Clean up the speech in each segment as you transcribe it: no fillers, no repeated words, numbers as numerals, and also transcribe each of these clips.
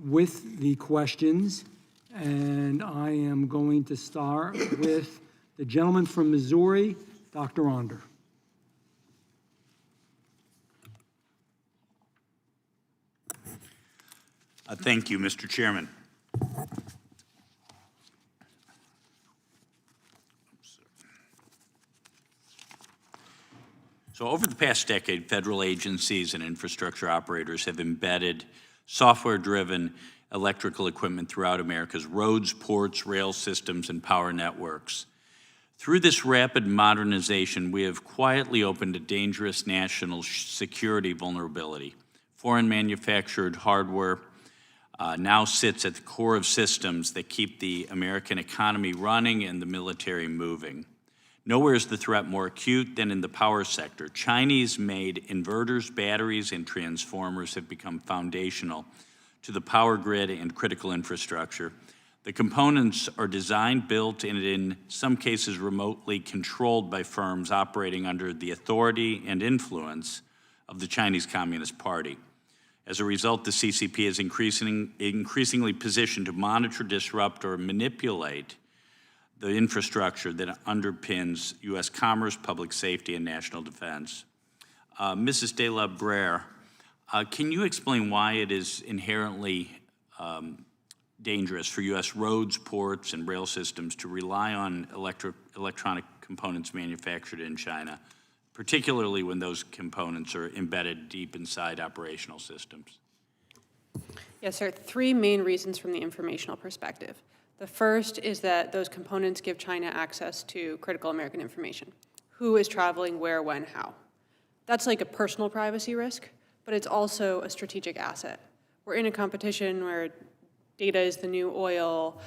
with the questions, and I am going to start with the gentleman from Missouri, Dr. Onder. Thank you, Mr. Chairman. So over the past decade, federal agencies and infrastructure operators have embedded software-driven electrical equipment throughout America's roads, ports, rail systems, and power networks. Through this rapid modernization, we have quietly opened a dangerous national security vulnerability. Foreign manufactured hardware now sits at the core of systems that keep the American economy running and the military moving. Nowhere is the threat more acute than in the power sector. Chinese-made inverters, batteries, and transformers have become foundational to the power grid and critical infrastructure. The components are designed, built, and in some cases remotely controlled by firms operating under the authority and influence of the Chinese Communist Party. As a result, the CCP is increasingly positioned to monitor, disrupt, or manipulate the infrastructure that underpins U.S. commerce, public safety, and national defense. Mrs. De La Brea, can you explain why it is inherently dangerous for U.S. roads, ports, and rail systems to rely on electronic components manufactured in China, particularly when those components are embedded deep inside operational systems? Yes, there are three main reasons from the informational perspective. The first is that those components give China access to critical American information. Who is traveling, where, when, how. That's like a personal privacy risk, but it's also a strategic asset. We're in a competition where data is the new oil.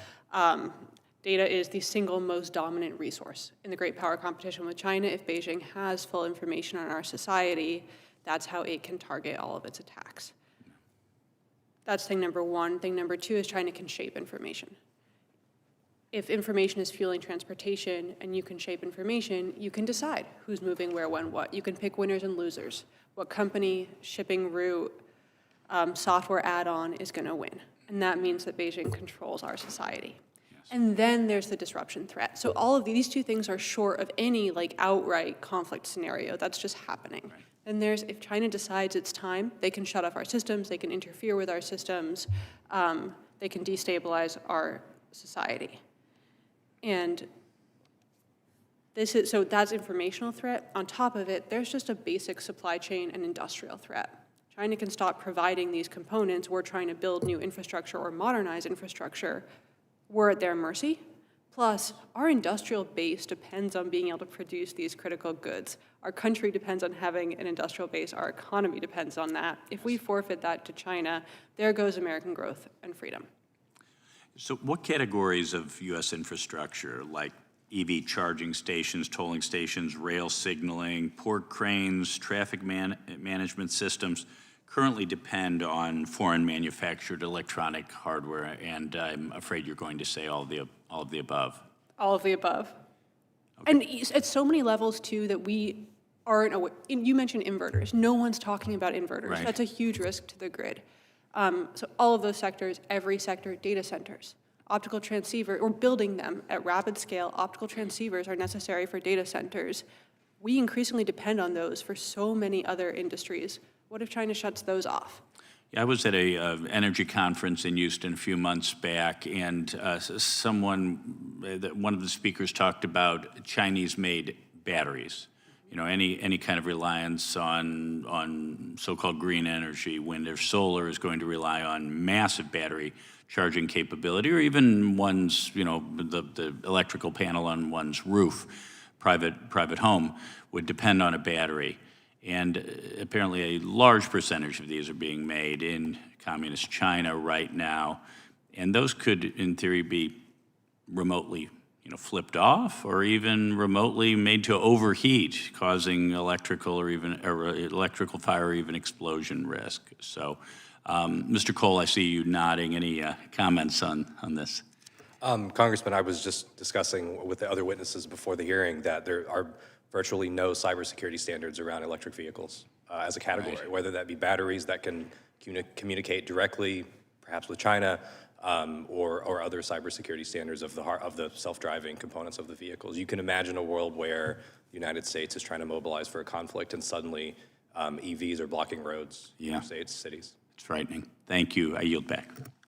Data is the single most dominant resource in the great power competition with China. If Beijing has full information on our society, that's how it can target all of its attacks. That's thing number one. Thing number two is China can shape information. If information is fueling transportation and you can shape information, you can decide who's moving where, when, what. You can pick winners and losers. What company, shipping route, software add-on is going to win. And that means that Beijing controls our society. Yes. And then there's the disruption threat. So all of these two things are short of any like outright conflict scenario. That's just happening. Right. And there's, if China decides it's time, they can shut off our systems, they can interfere with our systems, they can destabilize our society. And this is, so that's informational threat. On top of it, there's just a basic supply chain and industrial threat. China can stop providing these components. We're trying to build new infrastructure or modernize infrastructure. We're at their mercy. Plus, our industrial base depends on being able to produce these critical goods. Our country depends on having an industrial base. Our economy depends on that. If we forfeit that to China, there goes American growth and freedom. So what categories of U.S. infrastructure, like EV charging stations, tolling stations, rail signaling, port cranes, traffic management systems, currently depend on foreign manufactured electronic hardware? And I'm afraid you're going to say all of the above. All of the above. Okay. And at so many levels, too, that we aren't aware. You mentioned inverters. No one's talking about inverters. Right. That's a huge risk to the grid. So all of those sectors, every sector, data centers, optical transceiver, we're building them at rapid scale. Optical transceivers are necessary for data centers. We increasingly depend on those for so many other industries. What if China shuts those off? Yeah, I was at a energy conference in Houston a few months back, and one of the speakers talked about Chinese-made batteries. You know, any kind of reliance on so-called green energy, wind or solar, is going to rely on massive battery charging capability, or even one's, you know, the electrical panel on one's roof, private home, would depend on a battery. And apparently a large percentage of these are being made in communist China right now. And those could, in theory, be remotely flipped off, or even remotely made to overheat, causing electrical fire or even explosion risk. So, Mr. Cole, I see you nodding. Any comments on this? Congressman, I was just discussing with the other witnesses before the hearing that there are virtually no cybersecurity standards around electric vehicles as a category, right. Whether that be batteries that can communicate directly, perhaps with China, or other cybersecurity standards of the self-driving components of the vehicles. You can imagine a world where the United States is trying to mobilize for a conflict and suddenly EVs are blocking roads, Yeah. states, cities. It's frightening. Thank you. I yield back.